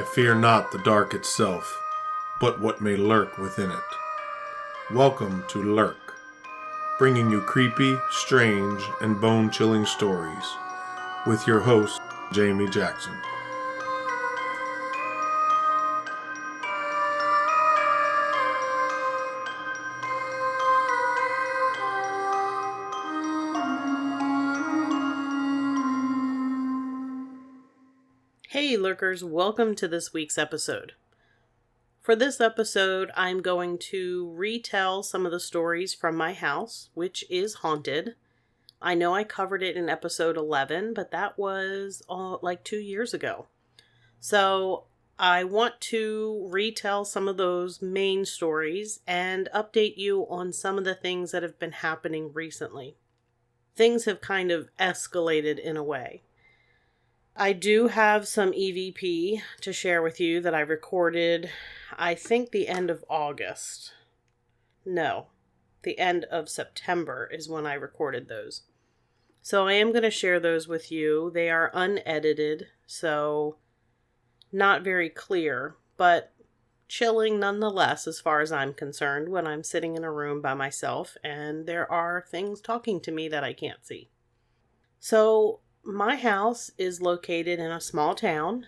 I fear not the dark itself, but what may lurk within it. Welcome to Lurk, bringing you creepy, strange, and bone-chilling stories, with your host, Jamie Jackson. Hey lurkers, welcome to this week's episode. For this episode, I'm going to retell some of the stories from my house, which is haunted. I know I covered it in episode 11, but that was like 2 years ago. So I want to retell some of those main stories and update you on some of the things that have been happening recently. Things have kind of escalated in a way. I do have some EVP to share with you that I recorded, I think the end of August. No, the end of September is when I recorded those. So I am going to share those with you. They are unedited, so not very clear, but chilling nonetheless as far as I'm concerned when I'm sitting in a room by myself and there are things talking to me that I can't see. So my house is located in a small town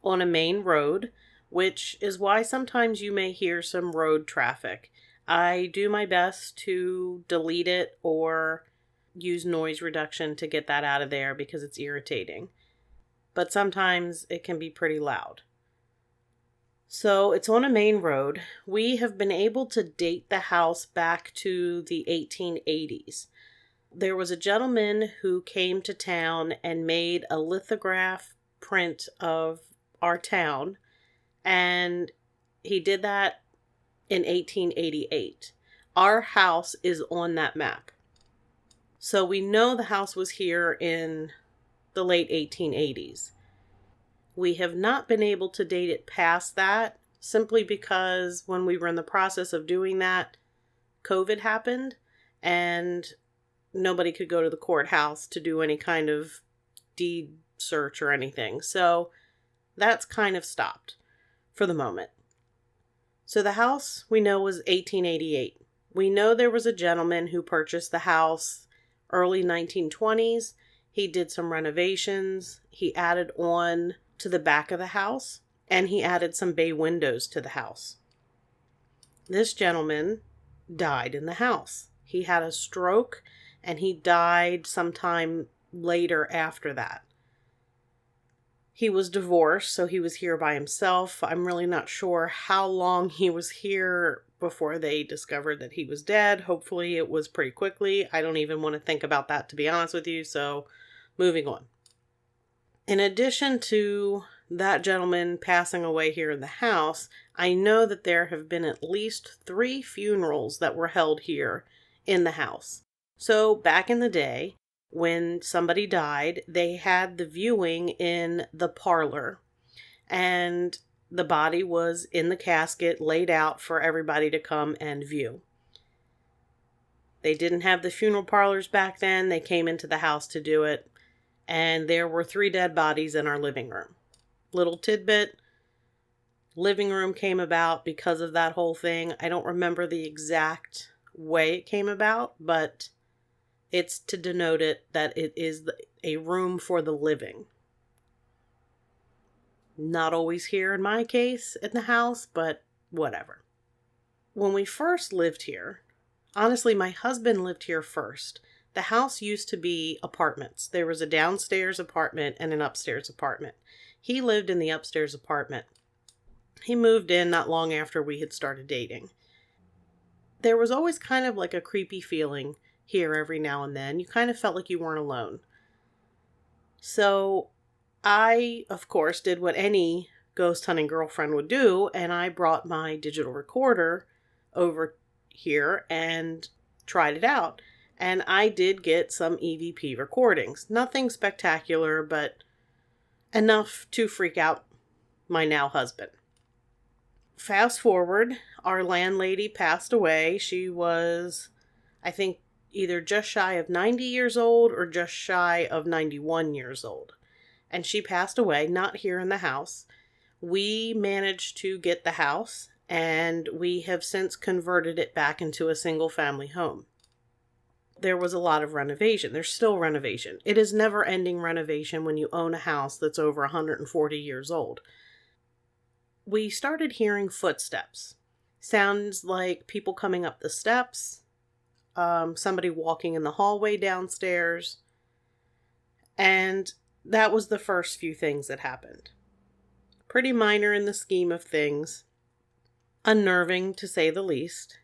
on a main road, which is why sometimes you may hear some road traffic. I do my best to delete it or use noise reduction to get that out of there because it's irritating. But sometimes it can be pretty loud. So it's on a main road. We have been able to date the house back to the 1880s. There was a gentleman who came to town and made a lithograph print of our town, and he did that in 1888. Our house is on that map. So we know the house was here in the late 1880s. We have not been able to date it past that, simply because when we were in the process of doing that, COVID happened, and nobody could go to the courthouse to do any kind of deed search or anything. So that's kind of stopped for the moment. So the house we know was 1888. We know there was a gentleman who purchased the house early 1920s. He did some renovations. He added on to the back of the house, and he added some bay windows to the house. This gentleman died in the house. He had a stroke, and he died sometime later after that. He was divorced, so he was here by himself. I'm really not sure how long he was here before they discovered that he was dead. Hopefully it was pretty quickly. I don't even want to think about that, to be honest with you, so moving on. In addition to that gentleman passing away here in the house, I know that there have been at least 3 funerals that were held here in the house. So back in the day, when somebody died, they had the viewing in the parlor, and the body was in the casket laid out for everybody to come and view. They didn't have the funeral parlors back then. They came into the house to do it, and there were 3 dead bodies in our living room. Little tidbit, living room came about because of that whole thing. I don't remember the exact way it came about, but it's to denote it that it is a room for the living. Not always here in my case in the house, but whatever. When we first lived here, honestly, my husband lived here first. The house used to be apartments. There was a downstairs apartment and an upstairs apartment. He lived in the upstairs apartment. He moved in not long after we had started dating. There was always kind of like a creepy feeling here every now and then. You kind of felt like you weren't alone. So I, of course, did what any ghost hunting girlfriend would do, and I brought my digital recorder over here and tried it out. And I did get some EVP recordings. Nothing spectacular, but enough to freak out my now husband. Fast forward, our landlady passed away. She was, I think, either just shy of 90 years old or just shy of 91 years old. And she passed away, not here in the house. We managed to get the house, and we have since converted it back into a single-family home. There was a lot of renovation. There's still renovation. It is never-ending renovation when you own a house that's over 140 years old. We started hearing footsteps. Sounds like people coming up the steps, somebody walking in the hallway downstairs, and that was the first few things that happened. Pretty minor in the scheme of things, unnerving to say the least.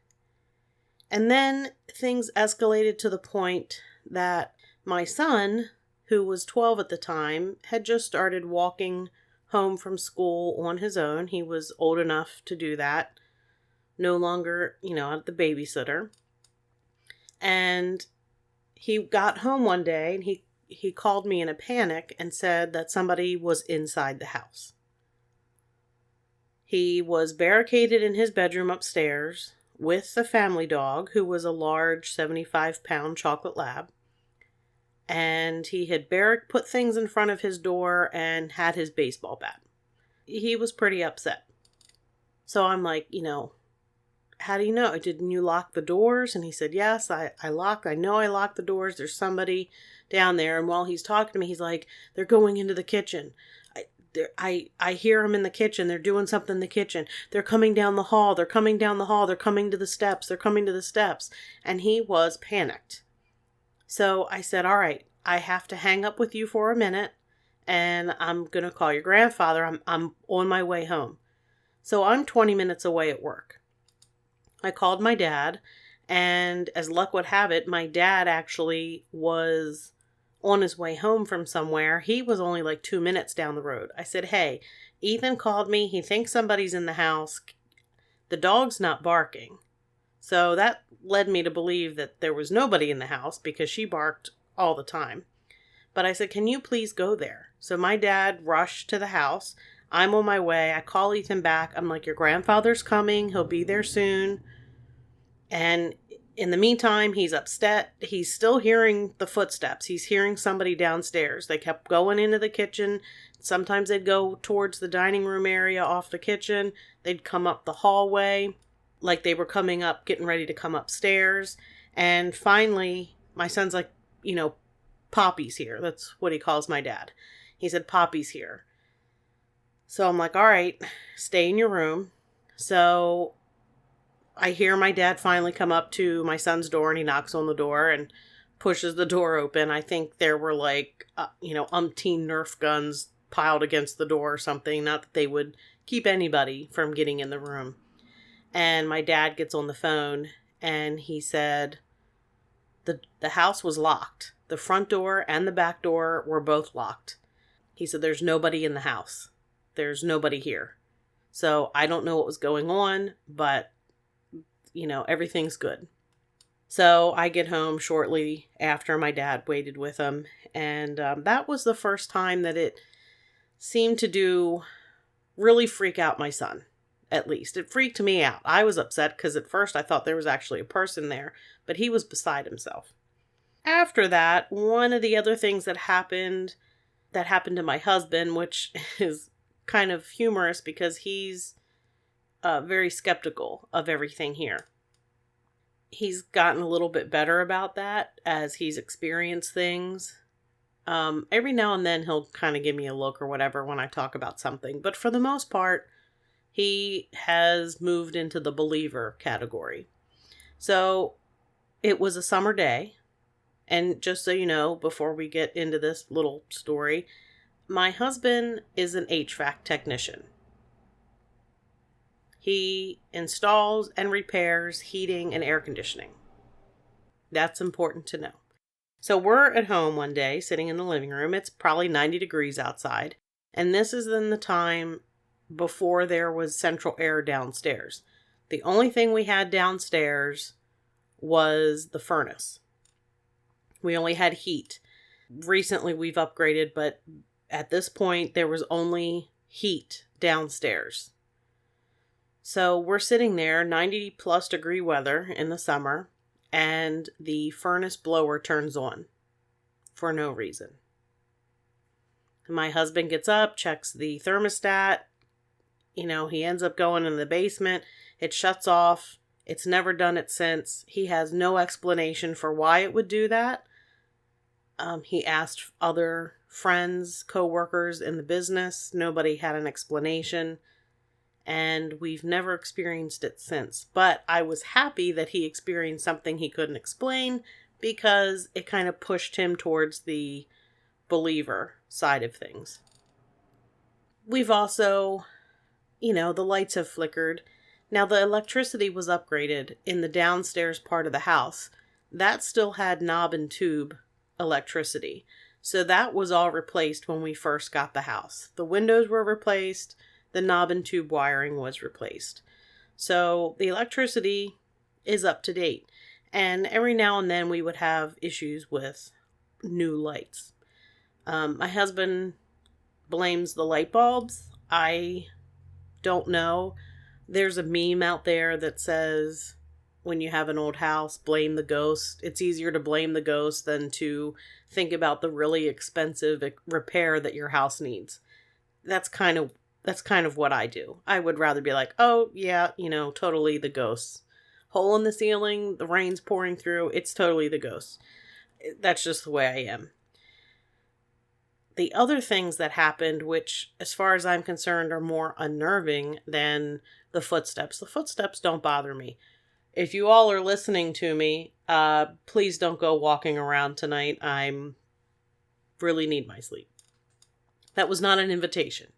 And then things escalated to the point that my son, who was 12 at the time, had just started walking home from school on his own. He was old enough to do that. No longer, at the babysitter. And he got home one day and he called me in a panic and said that somebody was inside the house. He was barricaded in his bedroom upstairs with the family dog, who was a large 75-pound chocolate lab. And he had put things in front of his door and had his baseball bat. He was pretty upset. So I'm like, how do you know? Didn't you lock the doors? And he said, yes, I know I locked the doors. There's somebody down there. And while he's talking to me, he's like, they're going into the kitchen. I hear them in the kitchen. They're doing something in the kitchen. They're coming down the hall. They're coming down the hall. They're coming to the steps. They're coming to the steps. And he was panicked. So I said, all right, I have to hang up with you for a minute. And I'm going to call your grandfather. I'm on my way home. So I'm 20 minutes away at work. I called my dad, and as luck would have it, my dad actually was on his way home from somewhere. He was only like 2 minutes down the road. I said, hey, Ethan called me. He thinks somebody's in the house. The dog's not barking. So that led me to believe that there was nobody in the house because she barked all the time. But I said, can you please go there? So my dad rushed to the house. I'm on my way. I call Ethan back. I'm like, your grandfather's coming. He'll be there soon. And in the meantime, he's upset. He's still hearing the footsteps. He's hearing somebody downstairs. They kept going into the kitchen. Sometimes they'd go towards the dining room area off the kitchen. They'd come up the hallway like they were coming up, getting ready to come upstairs. And finally, my son's like, Poppy's here. That's what he calls my dad. He said, Poppy's here. So I'm like, all right, stay in your room. So I hear my dad finally come up to my son's door, and he knocks on the door and pushes the door open. I think there were umpteen Nerf guns piled against the door or something. Not that they would keep anybody from getting in the room. And my dad gets on the phone and he said the house was locked. The front door and the back door were both locked. He said, there's nobody in the house. There's nobody here. So I don't know what was going on, but everything's good. So I get home shortly after. My dad waited with him. And that was the first time that it seemed to really freak out my son, at least. It freaked me out. I was upset because at first I thought there was actually a person there, but he was beside himself. After that, one of the other things that happened to my husband, which is kind of humorous because he's very skeptical of everything here. He's gotten a little bit better about that as he's experienced things. Every now and then he'll kind of give me a look or whatever when I talk about something. But for the most part, he has moved into the believer category. So it was a summer day. And just so you know, before we get into this little story, my husband is an HVAC technician. He installs and repairs heating and air conditioning. That's important to know. So we're at home one day, sitting in the living room. It's probably 90 degrees outside. And this is in the time before there was central air downstairs. The only thing we had downstairs was the furnace. We only had heat. Recently we've upgraded, but at this point there was only heat downstairs. So we're sitting there, 90 plus degree weather in the summer, and the furnace blower turns on for no reason. My husband gets up, checks the thermostat, He ends up going in the basement. It shuts off. It's never done it since. He has no explanation for why it would do that. He asked other friends, co-workers in the business. Nobody had an explanation. And we've never experienced it since. But I was happy that he experienced something he couldn't explain, because it kind of pushed him towards the believer side of things. We've also, the lights have flickered. Now, the electricity was upgraded in the downstairs part of the house. That still had knob and tube electricity. So that was all replaced when we first got the house. The windows were replaced. The knob and tube wiring was replaced. So the electricity is up to date. And every now and then we would have issues with new lights. My husband blames the light bulbs. I don't know. There's a meme out there that says, when you have an old house, blame the ghost. It's easier to blame the ghost than to think about the really expensive repair that your house needs. That's kind of what I do. I would rather be like, oh yeah, totally the ghosts. Hole in the ceiling, the rain's pouring through, it's totally the ghosts. That's just the way I am. The other things that happened, which as far as I'm concerned are more unnerving than the footsteps. The footsteps don't bother me. If you all are listening to me, please don't go walking around tonight. I really need my sleep. That was not an invitation.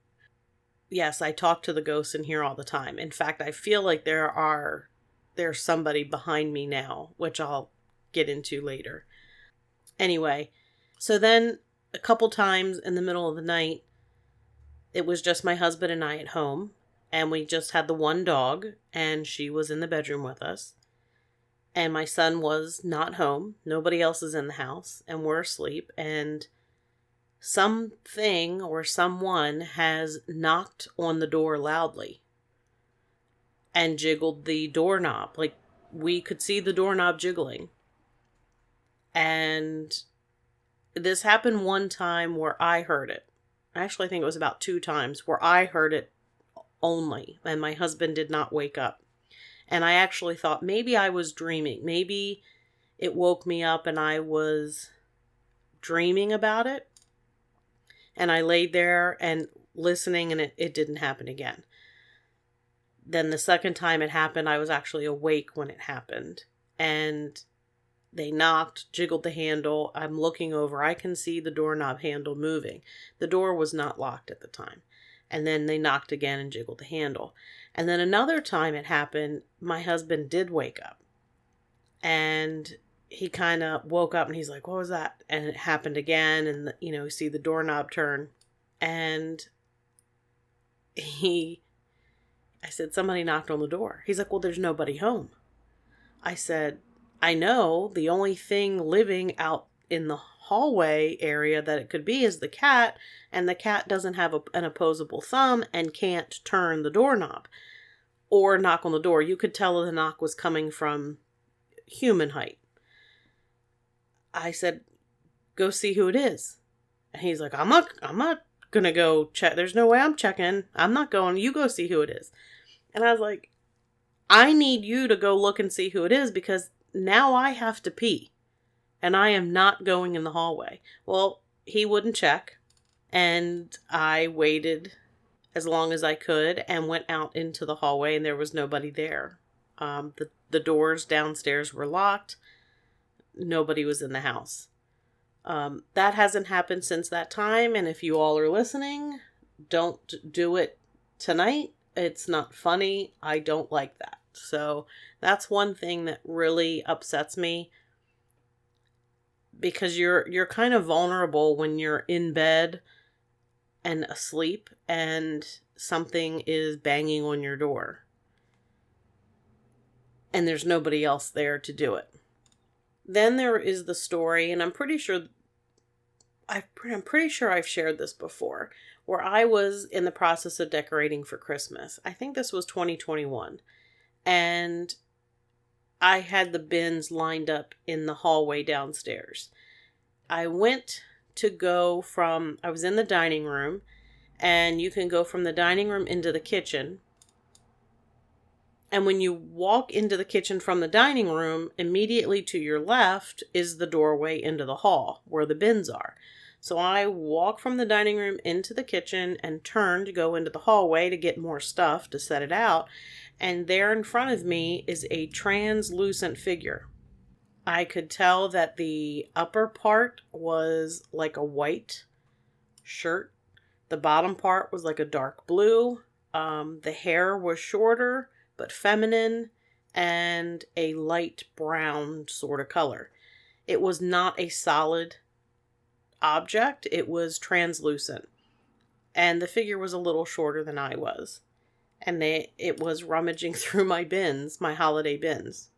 Yes, I talk to the ghosts in here all the time. In fact, I feel like there's somebody behind me now, which I'll get into later. Anyway, so then a couple times in the middle of the night, it was just my husband and I at home, and we just had the one dog, and she was in the bedroom with us. And my son was not home. Nobody else is in the house, and we're asleep, and something or someone has knocked on the door loudly and jiggled the doorknob. Like, we could see the doorknob jiggling. And this happened one time where I heard it. Actually, I think it was about 2 times where I heard it only, and my husband did not wake up. And I actually thought maybe I was dreaming. Maybe it woke me up and I was dreaming about it. And I laid there and listening, and it didn't happen again. Then the second time it happened, I was actually awake when it happened. And they knocked, jiggled the handle. I'm looking over. I can see the doorknob handle moving. The door was not locked at the time. And then they knocked again and jiggled the handle. And then another time it happened, my husband did wake up. And he kind of woke up and he's like, what was that? And it happened again. And, you see the doorknob turn. And I said, somebody knocked on the door. He's like, well, there's nobody home. I said, I know. The only thing living out in the hallway area that it could be is the cat. And the cat doesn't have an opposable thumb and can't turn the doorknob or knock on the door. You could tell the knock was coming from human height. I said, go see who it is. And he's like, I'm not going to go check. There's no way I'm checking. I'm not going. You go see who it is. And I was like, I need you to go look and see who it is, because now I have to pee and I am not going in the hallway. Well, he wouldn't check. And I waited as long as I could and went out into the hallway, and there was nobody there. The doors downstairs were locked. Nobody was in the house. That hasn't happened since that time. And if you all are listening, don't do it tonight. It's not funny. I don't like that. So that's one thing that really upsets me, because you're kind of vulnerable when you're in bed and asleep and something is banging on your door and there's nobody else there to do it. Then there is the story, and I'm pretty sure I've shared this before, where I was in the process of decorating for Christmas. I think this was 2021. And I had the bins lined up in the hallway downstairs. I went to I was in the dining room, And you can go from the dining room into the kitchen. And when you walk into the kitchen from the dining room, immediately to your left is the doorway into the hall where the bins are. So I walk from the dining room into the kitchen and turn to go into the hallway to get more stuff to set it out. And there in front of me is a translucent figure. I could tell that the upper part was like a white shirt. The bottom part was like a dark blue. The hair was shorter but feminine, and a light brown sort of color. It was not a solid object, it was translucent. And the figure was a little shorter than I was. And it was rummaging through my bins, my holiday bins.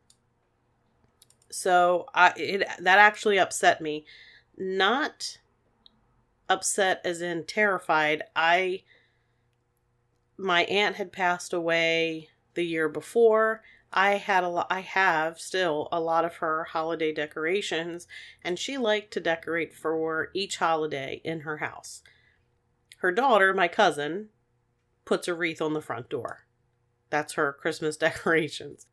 So that actually upset me. Not upset as in terrified. My aunt had passed away the year before. I have still a lot of her holiday decorations, and she liked to decorate for each holiday in her house. Her daughter, my cousin, puts a wreath on the front door. That's her Christmas decorations.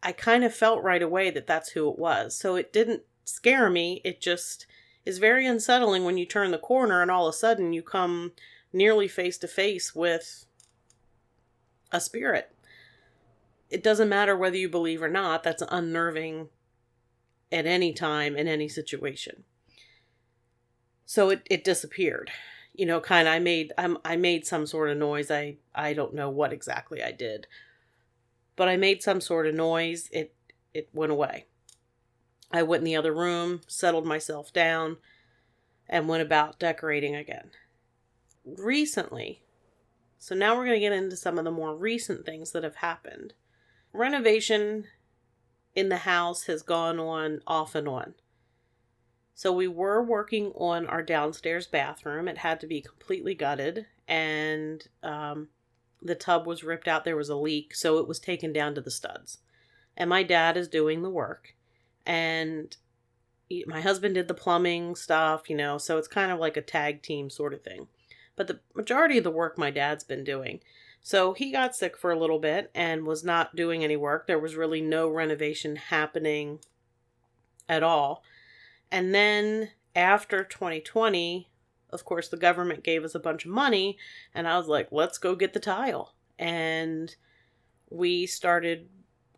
I kind of felt right away that that's who it was. So it didn't scare me. It just is very unsettling when you turn the corner and all of a sudden you come nearly face to face with a spirit. It doesn't matter whether you believe or not. That's unnerving at any time, in any situation. So it disappeared. Kind of, I made some sort of noise. I don't know what exactly I did. But I made some sort of noise. It went away. I went in the other room, settled myself down, and went about decorating again. Recently, so now we're going to get into some of the more recent things that have happened. Renovation in the house has gone on off and on. So we were working on our downstairs bathroom. It had to be completely gutted, and the tub was ripped out. There was a leak, so it was taken down to the studs. And my dad is doing the work, and my husband did the plumbing stuff, so it's kind of like a tag team sort of thing. But the majority of the work my dad's been doing. So he got sick for a little bit and was not doing any work. There was really no renovation happening at all. And then after 2020, of course, the government gave us a bunch of money, and I was like, let's go get the tile. And we started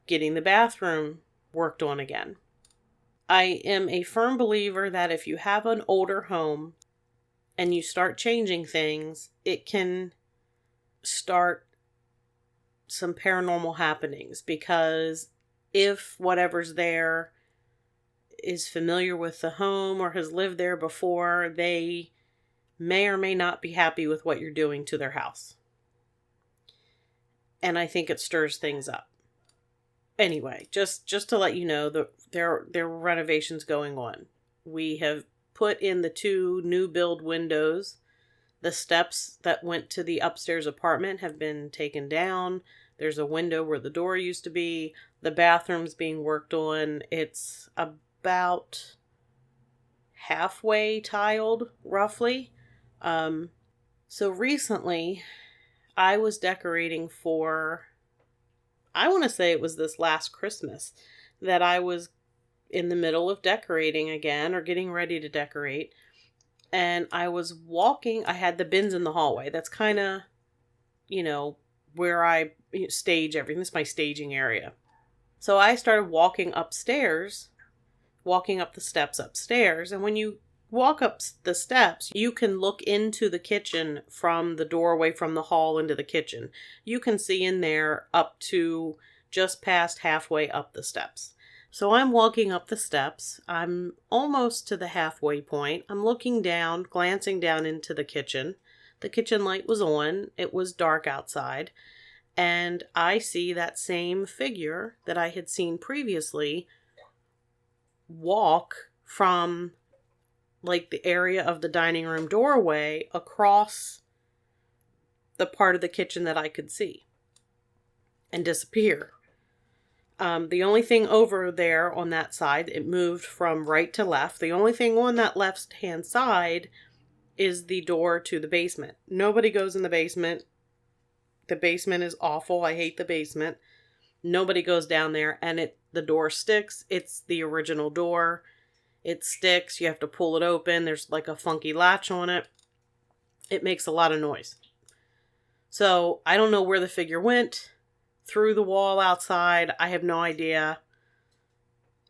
getting the bathroom worked on again. I am a firm believer that if you have an older home and you start changing things, it can start some paranormal happenings, because if whatever's there is familiar with the home or has lived there before, they may or may not be happy with what you're doing to their house. And I think it stirs things up. Anyway, just to let you know, there are renovations going on. We have put in the 2 new build windows. The steps that went to the upstairs apartment have been taken down. There's a window where the door used to be. The bathroom's being worked on. It's about halfway tiled, roughly. So recently, I was decorating for, I want to say it was this last Christmas, that I was in the middle of decorating again, or getting ready to decorate. And I was walking, I had the bins in the hallway. That's kind of, where I stage everything. This is my staging area. So I started walking up the steps upstairs. And when you walk up the steps, you can look into the kitchen from the doorway from the hall into the kitchen. You can see in there up to just past halfway up the steps. So I'm walking up the steps. I'm almost to the halfway point. I'm looking down, glancing down into the kitchen. The kitchen light was on. It was dark outside. And I see that same figure that I had seen previously walk from like the area of the dining room doorway across the part of the kitchen that I could see and disappear. The only thing over there on that side, it moved from right to left. The only thing on that left-hand side is the door to the basement. Nobody goes in the basement. The basement is awful. I hate the basement. Nobody goes down there, and the door sticks. It's the original door. It sticks. You have to pull it open. There's like a funky latch on it. It makes a lot of noise. So I don't know where the figure went. Through the wall outside. I have no idea.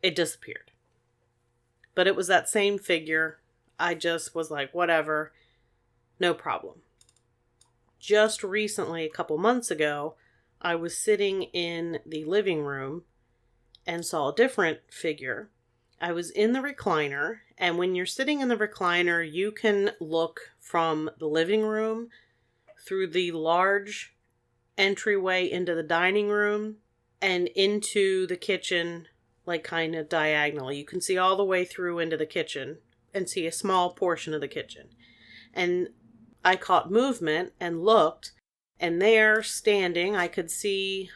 It disappeared. But it was that same figure. I just was like, whatever. No problem. Just recently, a couple months ago, I was sitting in the living room and saw a different figure. I was in the recliner, and when you're sitting in the recliner, you can look from the living room through the large entryway into the dining room and into the kitchen, like kind of diagonally. You can see all the way through into the kitchen and see a small portion of the kitchen. And I caught movement and looked, and there standing, I could see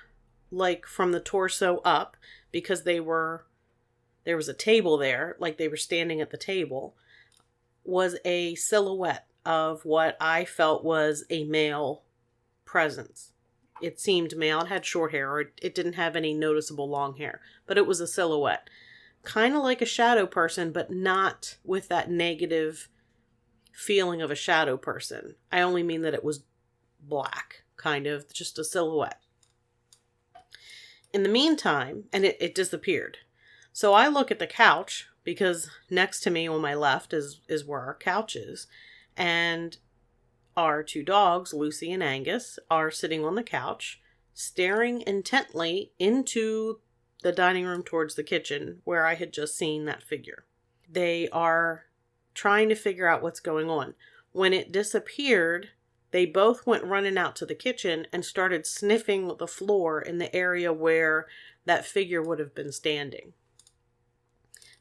like from the torso up, because there was a table there, like they were standing at the table, was a silhouette of what I felt was a male presence. It seemed male. It had short hair, or it didn't have any noticeable long hair, but it was a silhouette. Kind of like a shadow person, but not with that negative feeling of a shadow person. I only mean that it was black, kind of, just a silhouette. In the meantime, and it disappeared. So I look at the couch, because next to me on my left is where our couch is. And our two dogs, Lucy and Angus, are sitting on the couch, staring intently into the dining room towards the kitchen, where I had just seen that figure. They are trying to figure out what's going on. When it disappeared, they both went running out to the kitchen and started sniffing the floor in the area where that figure would have been standing.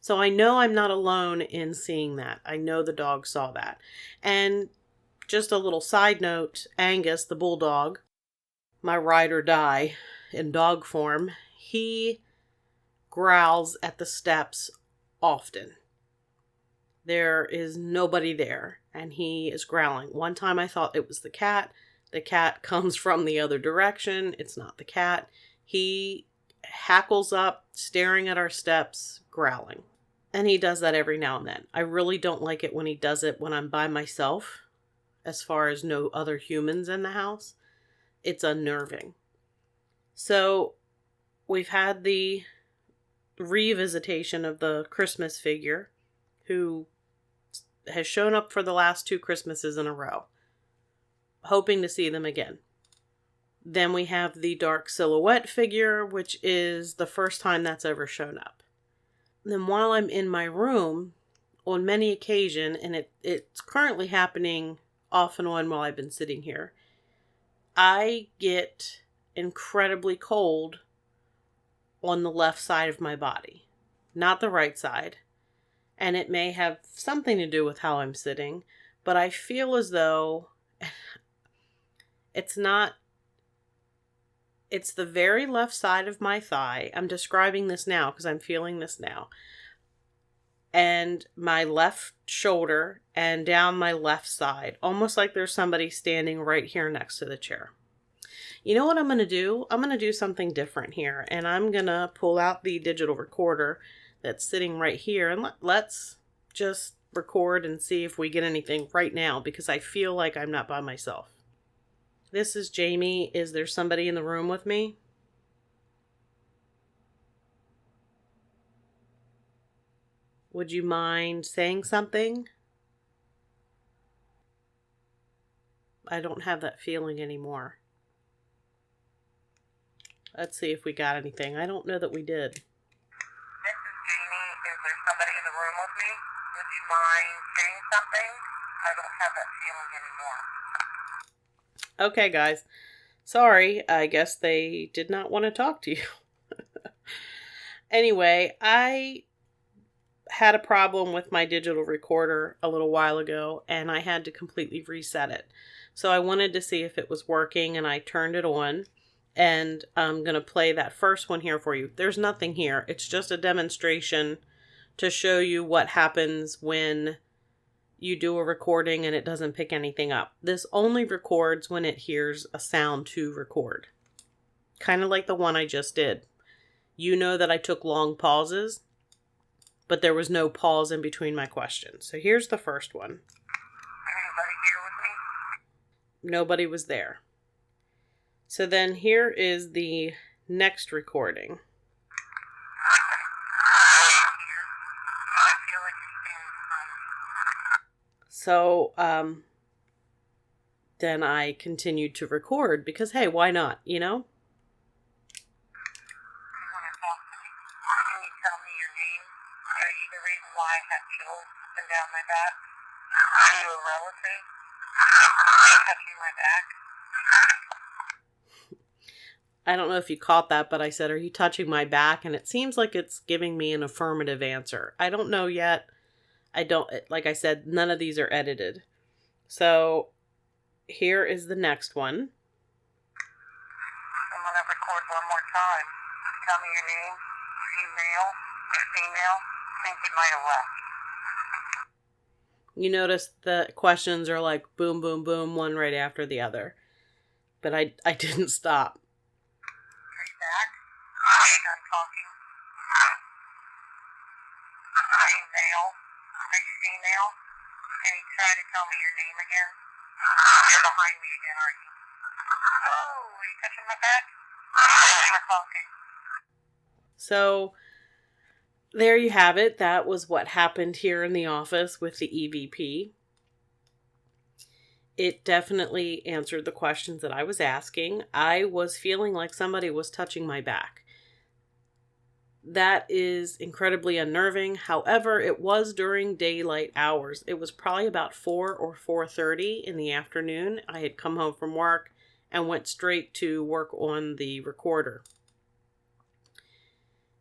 So I know I'm not alone in seeing that. I know the dog saw that. And just a little side note, Angus, the bulldog, my ride or die in dog form, he growls at the steps often. There is nobody there, and he is growling. One time I thought it was the cat. The cat comes from the other direction. It's not the cat. He hackles up, staring at our steps, growling. And he does that every now and then. I really don't like it when he does it when I'm by myself, as far as no other humans in the house. It's unnerving. So we've had the revisitation of the Christmas figure, who has shown up for the last 2 Christmases in a row, hoping to see them again. Then we have the dark silhouette figure, which is the first time that's ever shown up. Then while I'm in my room, on many occasions, and it's currently happening off and on while I've been sitting here, I get incredibly cold on the left side of my body, not the right side. And it may have something to do with how I'm sitting, but I feel as though it's the very left side of my thigh. I'm describing this now because I'm feeling this now. And my left shoulder and down my left side, almost like there's somebody standing right here next to the chair. You know what I'm going to do? I'm going to do something different here, and I'm going to pull out the digital recorder that's sitting right here, and let's just record and see if we get anything right now, because I feel like I'm not by myself. This is Jamie. Is there somebody in the room with me? Would you mind saying something? I don't have that feeling anymore. Let's see if we got anything. I don't know that we did. This is Jamie. Is there somebody in the room with me? Would you mind saying something? I don't have that feeling anymore. Okay, guys. Sorry. I guess they did not want to talk to you. Anyway, I had a problem with my digital recorder a little while ago, and I had to completely reset it. So I wanted to see if it was working, and I turned it on. And I'm going to play that first one here for you. There's nothing here. It's just a demonstration to show you what happens when you do a recording and it doesn't pick anything up. This only records when it hears a sound to record. Kind of like the one I just did. You know that I took long pauses, but there was no pause in between my questions. So here's the first one. Anybody here with me? Nobody was there. So then here is the next recording. I feel like it's being So then I continued to record because, hey, why not, you know? You want to talk to me? Can you tell me your name? Are you the reason why I have chills up and down my back? Are you a relative? Are you touching my back? I don't know if you caught that, but I said, are you touching my back? And it seems like it's giving me an affirmative answer. I don't know yet. Like I said, none of these are edited. So here is the next one. I'm going to record one more time. Tell me your name. Are you male or female? I think you might have left. You notice the questions are like boom, boom, boom, one right after the other. But I didn't stop. Are you back? Are you done talking? Are you male? Are you female? Can you try to tell me your name again? You're behind me again, aren't you? Oh, are you touching my back? We're talking. So there you have it. That was what happened here in the office with the EVP. It definitely answered the questions that I was asking. I was feeling like somebody was touching my back. That is incredibly unnerving. However, it was during daylight hours. It was probably about 4 or 4:30 in the afternoon. I had come home from work and went straight to work on the recorder.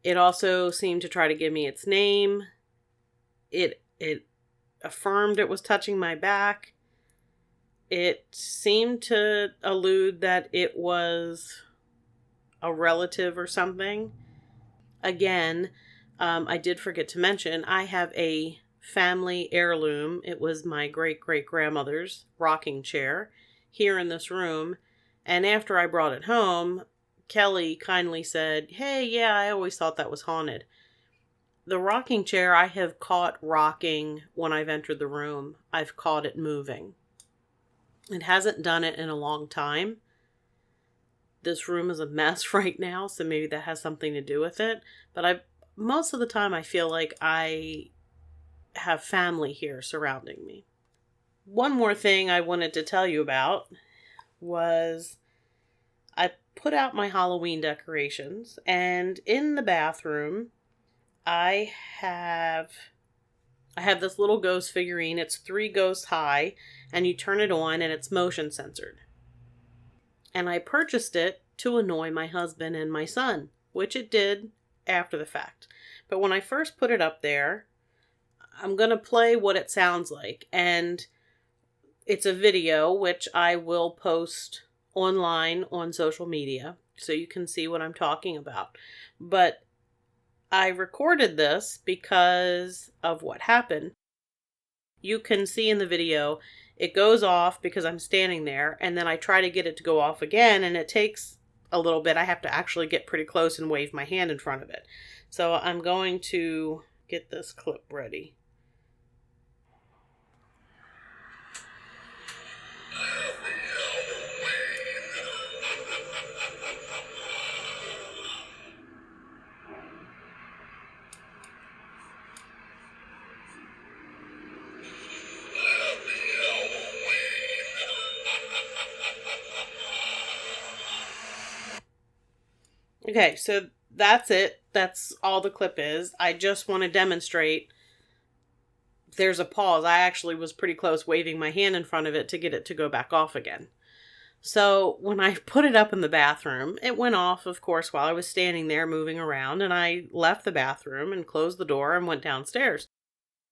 It also seemed to try to give me its name. It affirmed it was touching my back. It seemed to allude that it was a relative or something. Again, I did forget to mention, I have a family heirloom. It was my great-great-grandmother's rocking chair here in this room. And after I brought it home, Kelly kindly said, hey, yeah, I always thought that was haunted. The rocking chair I have caught rocking when I've entered the room. I've caught it moving. It hasn't done it in a long time. This room is a mess right now, so maybe that has something to do with it. But most of the time I feel like I have family here surrounding me. One more thing I wanted to tell you about was I put out my Halloween decorations, and in the bathroom I have this little ghost figurine. It's 3 ghosts high, and you turn it on and it's motion censored. And I purchased it to annoy my husband and my son, which it did after the fact. But when I first put it up there, I'm going to play what it sounds like. And it's a video, which I will post online on social media, so you can see what I'm talking about. But I recorded this because of what happened. You can see in the video, it goes off because I'm standing there, and then I try to get it to go off again, and it takes a little bit. I have to actually get pretty close and wave my hand in front of it. So I'm going to get this clip ready. Okay, so that's it. That's all the clip is. I just want to demonstrate there's a pause. I actually was pretty close waving my hand in front of it to get it to go back off again. So when I put it up in the bathroom, it went off, of course, while I was standing there moving around, and I left the bathroom and closed the door and went downstairs.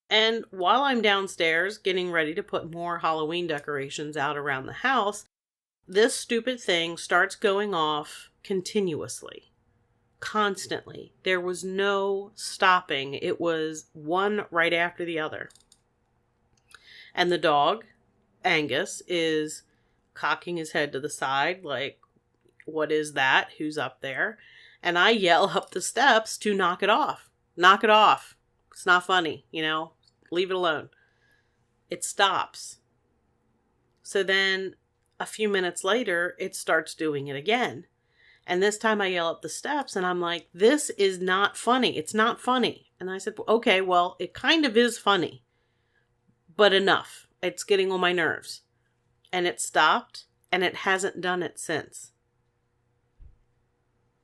And while I'm downstairs getting ready to put more Halloween decorations out around the house, this stupid thing starts going off continuously, constantly. There was no stopping. It was one right after the other. And the dog, Angus, is cocking his head to the side like, what is that? Who's up there? And I yell up the steps to knock it off. Knock it off. It's not funny, leave it alone. It stops. So then a few minutes later, it starts doing it again. And this time I yell up the steps and I'm like, this is not funny. It's not funny. And I said, okay, well, it kind of is funny, but enough. It's getting on my nerves. And it stopped, and it hasn't done it since.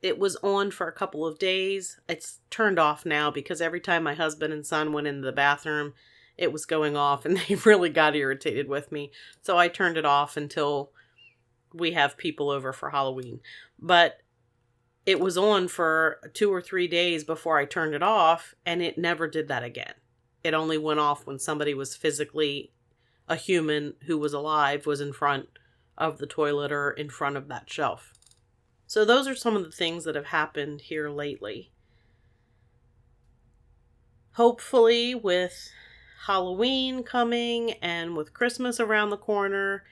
It was on for a couple of days. It's turned off now because every time my husband and son went into the bathroom, it was going off and they really got irritated with me. So I turned it off until we have people over for Halloween. But it was on for 2 or 3 days before I turned it off, and it never did that again. It only went off when somebody was physically, a human who was alive was in front of the toilet or in front of that shelf. So those are some of the things that have happened here lately. Hopefully, with Halloween coming and with Christmas around the corner,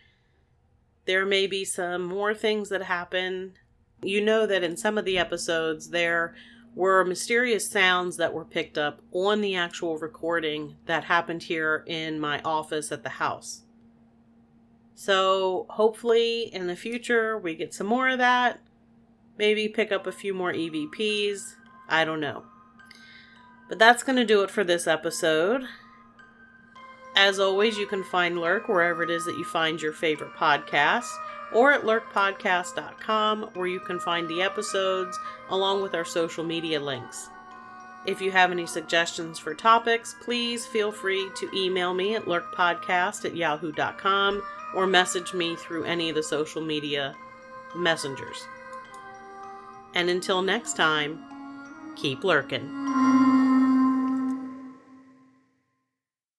there may be some more things that happen. You know that in some of the episodes there were mysterious sounds that were picked up on the actual recording that happened here in my office at the house. So hopefully in the future we get some more of that. Maybe pick up a few more EVPs. I don't know. But that's going to do it for this episode. As always, you can find Lurk wherever it is that you find your favorite podcasts, or at lurkpodcast.com, where you can find the episodes along with our social media links. If you have any suggestions for topics, please feel free to email me at lurkpodcast@yahoo.com or message me through any of the social media messengers. And until next time, keep lurking.